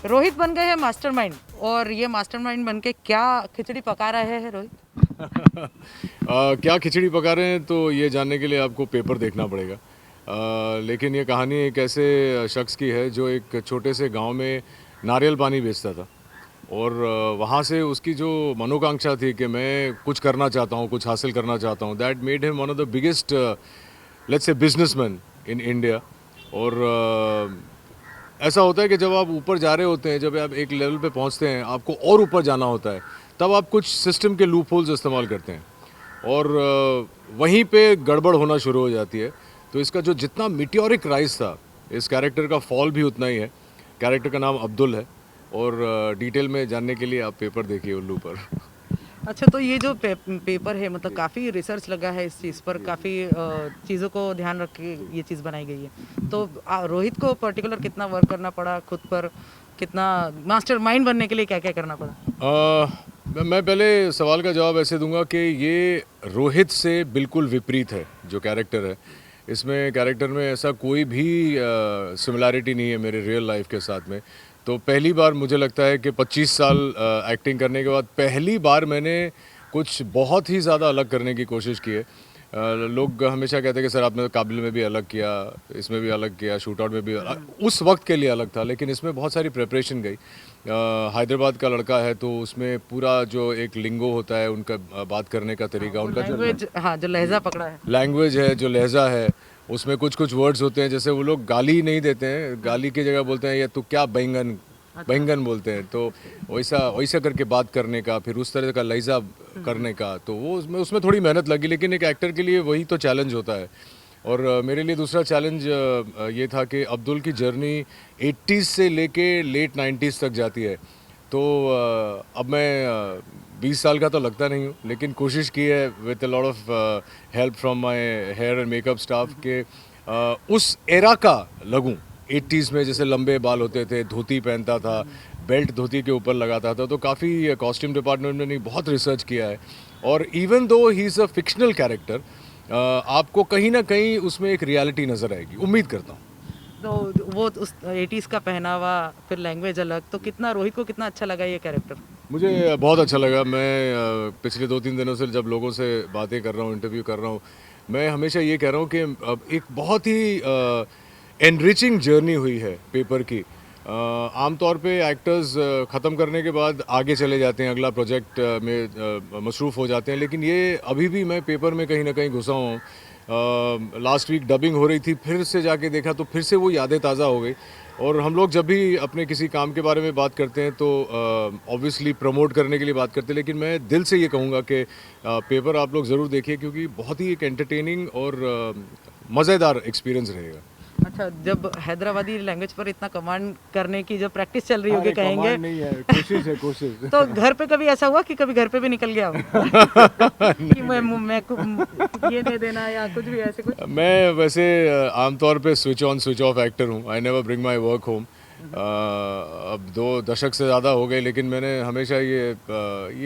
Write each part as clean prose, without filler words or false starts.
रोहित बन गए हैं मास्टरमाइंड, और ये मास्टरमाइंड बन के क्या खिचड़ी पका रहे हैं रोहित? क्या खिचड़ी पका रहे हैं तो ये जानने के लिए आपको पेपर देखना पड़ेगा। लेकिन ये कहानी एक ऐसे शख्स की है जो एक छोटे से गांव में नारियल पानी बेचता था। और वहाँ से उसकी जो मनोकांक्षा थी कि मैं कुछ करना चाहता हूँ, कुछ हासिल करना चाहता हूँ, that made him one of the biggest let's say businessman in India. और ऐसा होता है कि जब आप ऊपर जा रहे होते हैं, जब आप एक लेवल पे पहुंचते हैं, आपको और ऊपर जाना होता है, तब आप कुछ सिस्टम के लूप होल्स इस्तेमाल करते हैं और वहीं पे गड़बड़ होना शुरू हो जाती है। तो इसका जो जितना मिटियोरिक राइज था, इस कैरेक्टर का फॉल भी उतना ही है। कैरेक्टर का नाम अब्दुल है और डिटेल में जानने के लिए आप पेपर देखिए उल्लू पर। अच्छा, तो ये जो पेपर है, मतलब काफ़ी रिसर्च लगा है इस चीज़ पर, काफ़ी चीज़ों को ध्यान रख के ये चीज़ बनाई गई है। तो रोहित को पर्टिकुलर कितना वर्क करना पड़ा खुद पर, कितना मास्टरमाइंड बनने के लिए क्या क्या करना पड़ा? मैं पहले सवाल का जवाब ऐसे दूंगा कि ये रोहित से बिल्कुल विपरीत है जो कैरेक्टर है। इसमें कैरेक्टर में ऐसा कोई भी सिमिलैरिटी नहीं है मेरे रियल लाइफ के साथ में। तो पहली बार मुझे लगता है कि 25 साल एक्टिंग करने के बाद पहली बार मैंने कुछ बहुत ही ज़्यादा अलग करने की कोशिश की है। लोग हमेशा कहते हैं कि सर आपने तो काबिल में भी अलग किया, इसमें भी अलग किया, शूट आउट में भी उस वक्त के लिए अलग था, लेकिन इसमें बहुत सारी प्रिपरेशन गई। हैदराबाद का लड़का है तो उसमें पूरा जो एक लिंगो होता है, उनका बात करने का तरीका, उनका जो लैंग्वेज, हाँ, जो लहजा पकड़ा है। लैंग्वेज है, जो लहजा है, उसमें कुछ कुछ वर्ड्स होते हैं जैसे वो लोग गाली नहीं देते हैं, गाली की जगह बोलते हैं या तू क्या बैंगन, बैंगन बोलते हैं। तो वैसा वैसा करके बात करने का, फिर उस तरह का लहजा करने का, तो वो उसमें उसमें थोड़ी मेहनत लगी, लेकिन एक एक्टर के लिए वही तो चैलेंज होता है। और मेरे लिए दूसरा चैलेंज ये था कि अब्दुल की जर्नी 80s से लेके लेट 90s तक जाती है। तो अब मैं 20 साल का तो लगता नहीं हूँ, लेकिन कोशिश की है with a lot of help from my hair and makeup staff के उस एरा का लगूं। 80s में जैसे लंबे बाल होते थे, धोती पहनता था, बेल्ट धोती के ऊपर लगाता था, तो काफ़ी कॉस्ट्यूम डिपार्टमेंट ने बहुत रिसर्च किया है। और even though he is a fictional character, आपको कहीं ना कहीं उसमें एक रियलिटी नज़र आएगी, उम्मीद करता हूँ। तो वो उस 80s का पहनावा, फिर लैंग्वेज अलग, तो कितना रोहित को कितना अच्छा लगा ये कैरेक्टर? मुझे बहुत अच्छा लगा। मैं पिछले 2-3 दिनों से जब लोगों से बातें कर रहा हूँ, इंटरव्यू कर रहा हूँ, मैं हमेशा ये कह रहा हूँ कि अब एक बहुत ही एनरिचिंग जर्नी हुई है पेपर की। आमतौर पे एक्टर्स ख़त्म करने के बाद आगे चले जाते हैं, अगला प्रोजेक्ट में मसरूफ़ हो जाते हैं, लेकिन ये अभी भी मैं पेपर में कहीं ना कहीं घुसा हूँ। लास्ट वीक डबिंग हो रही थी, फिर से जाके देखा तो फिर से वो यादें ताज़ा हो गई। और हम लोग जब भी अपने किसी काम के बारे में बात करते हैं तो ऑब्वियसली प्रमोट करने के लिए बात करते हैं, लेकिन मैं दिल से ये कहूँगा कि पेपर आप लोग ज़रूर देखिए, क्योंकि बहुत ही एक एंटरटेनिंग और मज़ेदार एक्सपीरियंस रहेगा। अच्छा, जब हैदराबादी लैंग्वेज पर इतना कमांड करने की जो प्रैक्टिस चल रही होगी, कहेंगे नहीं है, कोशिश है, कोशिश। तो घर पे कभी ऐसा हुआ कि कभी घर पे भी निकल गया हो कि ये दे देना या कुछ भी ऐसे कुछ? मैं वैसे आमतौर पे switch on switch off actor हूँ। I never bring my work home. अब 2 दशक से ज़्यादा हो गए, लेकिन मैंने हमेशा ये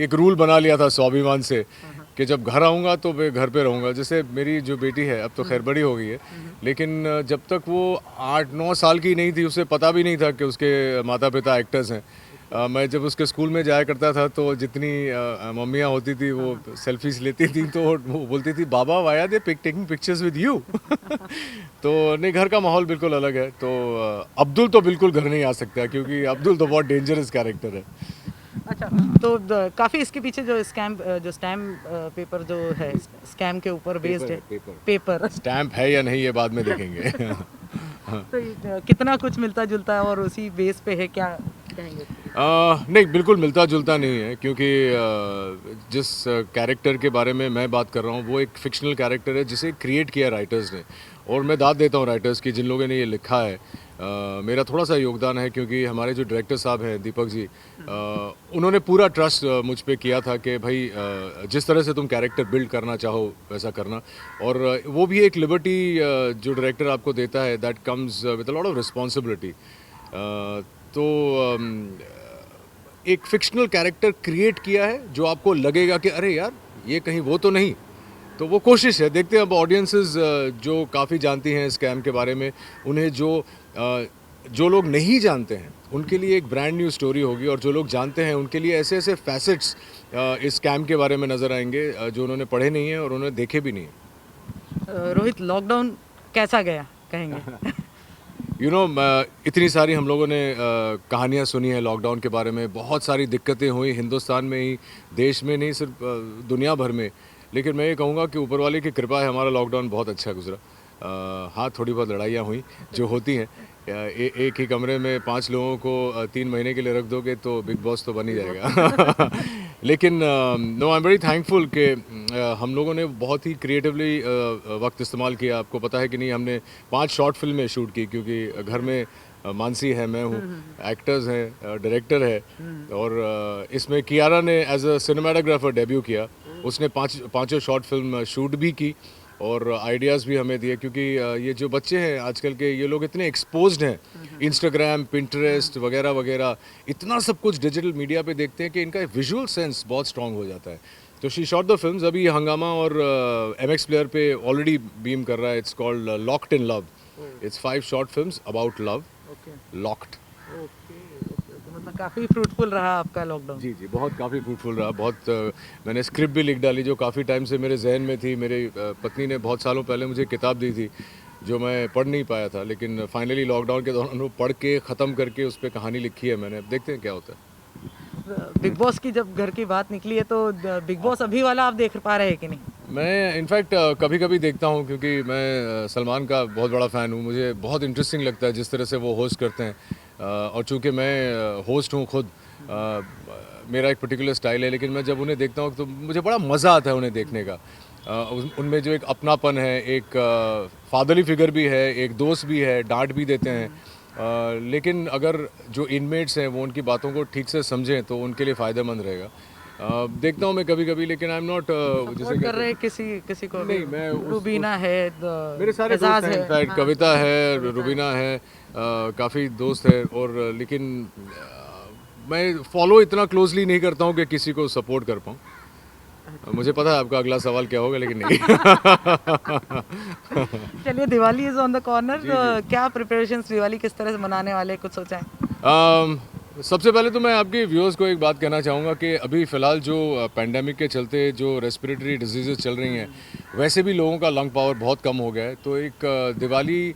एक रूल बना लिया था स्वाभिमान से कि जब घर आऊँगा तो मैं घर पे रहूँगा। जैसे मेरी जो बेटी है, अब तो खैर बड़ी हो गई है, लेकिन जब तक वो 8-9 साल की नहीं थी, उसे पता भी नहीं था कि उसके माता पिता एक्टर्स हैं। मैं जब उसके स्कूल में जाया करता था तो जितनी मम्मियाँ होती थी वो सेल्फीज लेती थी, तो वो बोलती थी बाबा why are they taking pictures with you. तो नहीं, घर का माहौल बिल्कुल अलग है। तो अब्दुल तो बिल्कुल घर नहीं आ सकता, क्योंकि अब्दुल तो बहुत डेंजरस कैरेक्टर है। अच्छा, तो काफ़ी इसके पीछे जो स्टैम्प पेपर जो है, स्कैम के ऊपर बेस्ड है। पेपर स्टैम्प है या नहीं ये बाद में देखेंगे। तो कितना कुछ मिलता जुलता है और उसी बेस पे है, क्या कहेंगे? नहीं, बिल्कुल मिलता जुलता नहीं है, क्योंकि जिस कैरेक्टर के बारे में मैं बात कर रहा हूँ वो एक फिक्शनल कैरेक्टर है जिसे क्रिएट किया राइटर्स ने। और मैं दाद देता हूँ राइटर्स की, जिन लोगों ने ये लिखा है। मेरा थोड़ा सा योगदान है, क्योंकि हमारे जो डायरेक्टर साहब हैं दीपक जी, उन्होंने पूरा ट्रस्ट मुझ पे किया था कि भाई जिस तरह से तुम कैरेक्टर बिल्ड करना चाहो वैसा करना। और वो भी एक लिबर्टी जो डायरेक्टर आपको देता है, that comes with a lot of responsibility. तो एक फिक्शनल कैरेक्टर क्रिएट किया है जो आपको लगेगा कि अरे यार ये कहीं वो तो नहीं। तो वो कोशिश है, देखते हैं अब ऑडियंसेस जो काफ़ी जानती हैं स्कैम के बारे में, उन्हें जो जो लोग नहीं जानते हैं उनके लिए एक ब्रांड न्यू स्टोरी होगी, और जो लोग जानते हैं उनके लिए ऐसे ऐसे फैसेट्स इस कैम के बारे में नज़र आएंगे जो उन्होंने पढ़े नहीं हैं और उन्होंने देखे भी नहीं हैं। रोहित, लॉकडाउन कैसा गया कहेंगे? यू नो इतनी सारी हम लोगों ने कहानियाँ सुनी है लॉकडाउन के बारे में, बहुत सारी दिक्कतें हुई हिंदुस्तान में ही, देश में नहीं, सिर्फ दुनिया भर में। लेकिन मैं ये कहूँगा कि ऊपर वाले की कृपा है, हमारा लॉकडाउन बहुत अच्छा गुजरा। हाँ, थोड़ी बहुत लड़ाइयाँ हुई जो होती हैं। एक ही कमरे में 5 लोगों को 3 महीने के लिए रख दोगे तो बिग बॉस तो बन ही जाएगा। लेकिन no, I am very thankful कि हम लोगों ने बहुत ही क्रिएटिवली वक्त इस्तेमाल किया। आपको पता है कि नहीं, हमने 5 शॉर्ट फिल्में शूट की, क्योंकि घर में मानसी है, मैं हूँ, एक्टर्स हैं, डायरेक्टर है, और इसमें कियारा ने एज अ सिनेमाटोग्राफर डेब्यू किया। उसने पाँचों शॉर्ट फिल्म शूट भी की और आइडियाज़ भी हमें दिए, क्योंकि ये जो बच्चे हैं आजकल के, ये लोग इतने एक्सपोज्ड हैं इंस्टाग्राम, पिंटरेस्ट वगैरह वगैरह, इतना सब कुछ डिजिटल मीडिया पे देखते हैं कि इनका विजुअल सेंस बहुत स्ट्रांग हो जाता है। तो शी शॉट द फिल्म्स, अभी हंगामा और MX प्लेयर पे ऑलरेडी बीम कर रहा है। It's called locked in love. It's 5 short films about love, locked. मतलब काफ़ी फ्रूटफुल रहा आपका लॉकडाउन। जी जी, बहुत काफ़ी फ्रूटफुल रहा। बहुत मैंने स्क्रिप्ट भी लिख डाली जो काफ़ी टाइम से मेरे जहन में थी। मेरी पत्नी ने बहुत सालों पहले मुझे किताब दी थी जो मैं पढ़ नहीं पाया था, लेकिन फाइनली लॉकडाउन के दौरान वो पढ़ के ख़त्म करके उस पर कहानी लिखी है मैंने। अब देखते हैं क्या होता है। बिग बॉस की जब घर की बात निकली है तो बिग बॉस अभी वाला आप देख पा रहे हैं कि नहीं? मैं इनफैक्ट कभी कभी देखता हूँ, क्योंकि मैं सलमान का बहुत बड़ा फ़ैन हूँ। मुझे बहुत इंटरेस्टिंग लगता है जिस तरह से वो होस्ट करते हैं, और चूँकि मैं होस्ट हूँ खुद, मेरा एक पर्टिकुलर स्टाइल है। लेकिन मैं जब उन्हें देखता हूँ तो मुझे बड़ा मज़ा आता है उन्हें देखने का। उनमें जो एक अपनापन है, एक फादरली फिगर भी है, एक दोस्त भी है, डांट भी देते हैं। लेकिन अगर जो इनमेट्स हैं वो उनकी बातों को ठीक से समझें तो उनके लिए फ़ायदेमंद रहेगा। देखता हूँ मैं कभी कभी, लेकिन आई एम नॉट सपोर्ट कर रहे हैं किसी को? नहीं, मैं रुबीना है, मेरे सारे दोस्त हैं, इनफैक्ट हाँ, कविता है, रुबीना है, काफ़ी दोस्त है। और लेकिन मैं फॉलो इतना क्लोजली नहीं करता हूँ कि किसी को सपोर्ट कर पाऊँ। मुझे पता है आपका अगला सवाल क्या होगा, लेकिन नहीं। चलिए, Diwali is on the corner. क्या प्रिपरेशंस, दिवाली किस तरह से मनाने वाले, कुछ सोचा है? सबसे पहले तो मैं आपके व्यूअर्स को एक बात कहना चाहूँगा कि अभी फ़िलहाल जो पैंडेमिक के चलते जो रेस्पिरेटरी डिजीज़ चल रही हैं, वैसे भी लोगों का लंग पावर बहुत कम हो गया है। तो एक दिवाली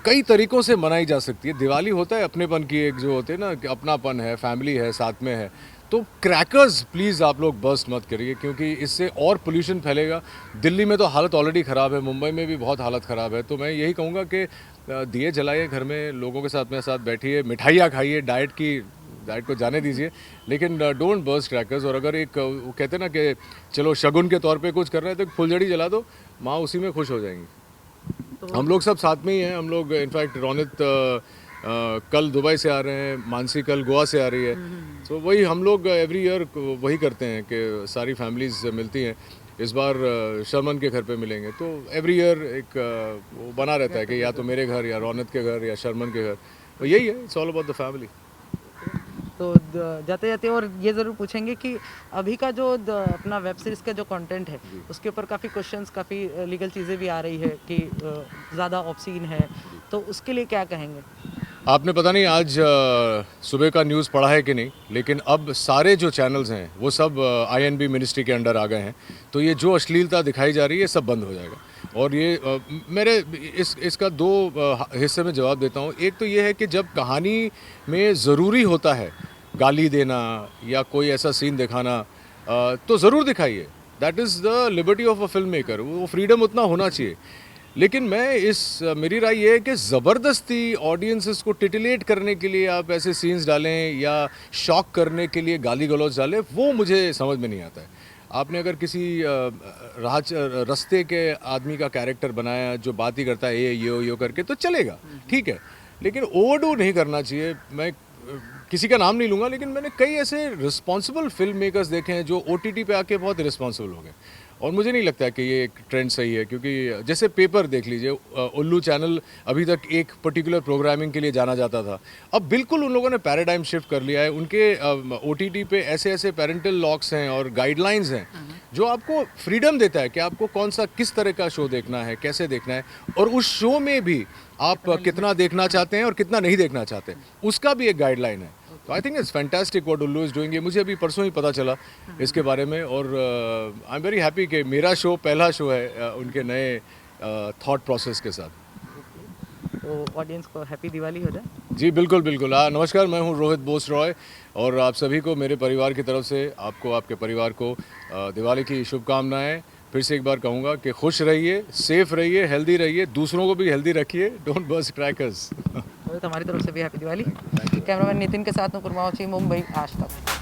कई तरीक़ों से मनाई जा सकती है। दिवाली होता है अपनेपन की, एक जो होते हैं ना कि अपनापन है, फैमिली है, साथ में है। तो क्रैकर्स प्लीज़ आप लोग बर्स्ट मत करिए, क्योंकि इससे और पोल्यूशन फैलेगा। दिल्ली में तो हालत ऑलरेडी ख़राब है, मुंबई में भी बहुत हालत ख़राब है। तो मैं यही कहूँगा कि दिए जलाइए, घर में लोगों के साथ बैठिए, मिठाइयाँ खाइए, डाइट को जाने दीजिए, लेकिन डोंट बर्स्ट क्रैकर्स। और अगर एक वो कहते हैं ना कि चलो शगुन के तौर पे कुछ कर रहे हैं तो एक फुलझड़ी जला दो, माँ उसी में खुश हो जाएंगी। हम लोग सब साथ में ही हैं। हम लोग इनफैक्ट रौनित कल दुबई से आ रहे हैं, मानसी कल गोवा से आ रही है। तो वही हम लोग एवरी ईयर वही करते हैं कि सारी फैमिलीज मिलती हैं। इस बार शर्मन के घर पे मिलेंगे, तो एवरी ईयर एक वो बना रहता है कि या तो मेरे घर या रौनित के घर या शर्मन के घर। तो यही है, it's all about the family. तो जाते जाते और ये ज़रूर पूछेंगे कि अभी का जो अपना वेब सीरीज़ का जो कंटेंट है, उसके ऊपर काफ़ी क्वेश्चंस, काफ़ी लीगल चीज़ें भी आ रही है कि ज़्यादा ऑब्सीन है, तो उसके लिए क्या कहेंगे? आपने पता नहीं आज सुबह का न्यूज़ पढ़ा है कि नहीं, लेकिन अब सारे जो चैनल्स हैं वो सब INB मिनिस्ट्री के अंडर आ गए हैं। तो ये जो अश्लीलता दिखाई जा रही है सब बंद हो जाएगा। और ये मेरे इसका 2 हिस्से में जवाब देता हूँ। एक तो ये है कि जब कहानी में ज़रूरी होता है गाली देना या कोई ऐसा सीन दिखाना, तो ज़रूर दिखाइए। That is the liberty of a film maker, वो फ्रीडम उतना होना चाहिए। लेकिन मेरी राय ये है कि ज़बरदस्ती ऑडियंसेस को टिटिलेट करने के लिए आप ऐसे सीन्स डालें या शॉक करने के लिए गाली गलौज डालें, वो मुझे समझ में नहीं आता है। आपने अगर किसी रास्ते के आदमी का कैरेक्टर बनाया जो बात ही करता है ये यो करके, तो चलेगा, ठीक है, लेकिन ओवरडू नहीं करना चाहिए। मैं किसी का नाम नहीं लूँगा, लेकिन मैंने कई ऐसे रिस्पॉन्सिबल फिल्म मेकर्स देखे हैं जो OTT पे आके बहुत रिस्पॉन्सिबल हो गए। और मुझे नहीं लगता है कि ये एक ट्रेंड सही है, क्योंकि जैसे पेपर देख लीजिए, उल्लू चैनल अभी तक एक पर्टिकुलर प्रोग्रामिंग के लिए जाना जाता था, अब बिल्कुल उन लोगों ने पैराडाइम शिफ्ट कर लिया है। उनके OTT पे ऐसे ऐसे पेरेंटल लॉक्स हैं और गाइडलाइंस हैं जो आपको फ्रीडम देता है कि आपको कौन सा किस तरह का शो देखना है, कैसे देखना है, और उस शो में भी आप कितना देखना चाहते हैं और कितना नहीं देखना चाहते, उसका भी एक गाइडलाइन है। तो I think it's fantastic what उल्लू इज़ डूइंग। ये मुझे अभी परसों ही पता चला इसके बारे में, और आई एम वेरी हैप्पी कि मेरा शो पहला शो है उनके नए थॉट प्रोसेस के साथ। तो ऑडियंस को हैप्पी दिवाली हो जाए। जी बिल्कुल बिल्कुल। नमस्कार, मैं हूँ रोहित बोस रॉय, और आप सभी को मेरे परिवार की तरफ से, आपको, आपके परिवार को दिवाली की शुभकामनाएं। फिर से एक बार कहूँगा कि खुश रहिए, सेफ रहिए, हेल्दी रहिए, दूसरों को भी हेल्दी रखिए, डोंट बर्स्ट क्रैकर्स। तो हमारी तरफ से भी हैप्पी दिवाली। कैमरामैन नितिन के साथ में कुरमावची, मुंबई, आज तक।